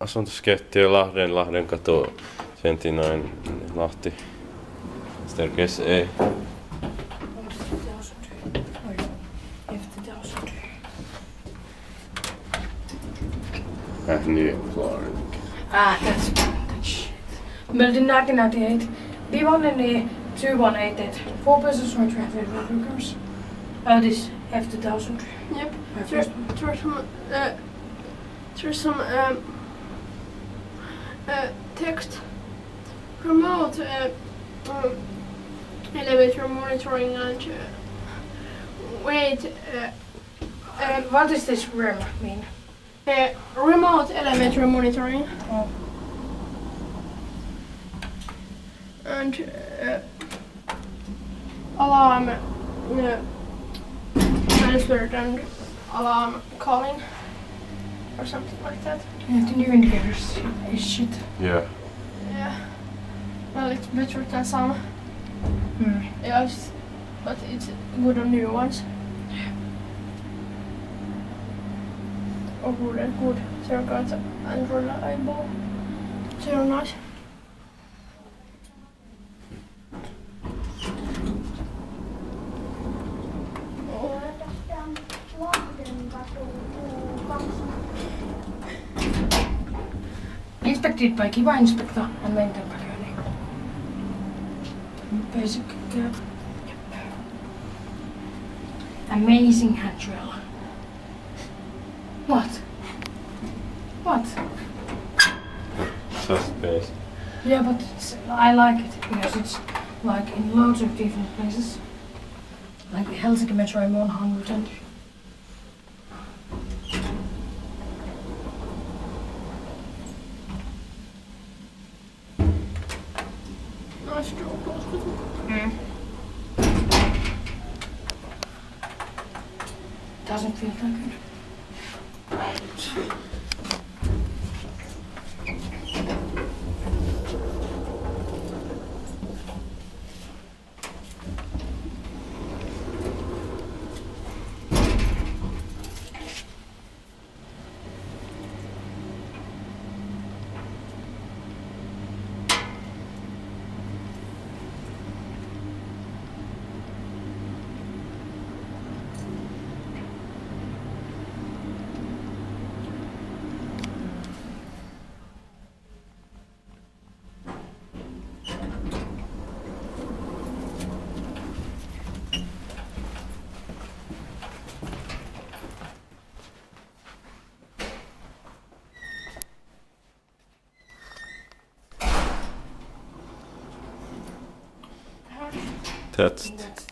Asuntoskeittiö Lahdenkatu, Sentinoin, Lahti. Staircase A. New Clark. That's shit. Building 1998. B1 2188. 4 persons were traffic workers. Otis F2000. Yep. There's some text. Remote elevator monitoring and wait. What does this REM mean? Remote elevator monitoring. Oh. And alarm transferred and alarm calling or something like that. Yeah, the new indicators is shit. Yeah. Yeah. Well, it's better than some. Yes, but it's good on new ones. Oh, good. They're good and reliable. They're nice. Inspected by Kiva Inspector and maintained by Learning. Basic cap. Amazing handrail. What? What? Just basic. Yeah, but I like it because it's like in loads of different places. Like Helsinki Metro M100 and Nice job, hospital. Doesn't feel that good. Touched.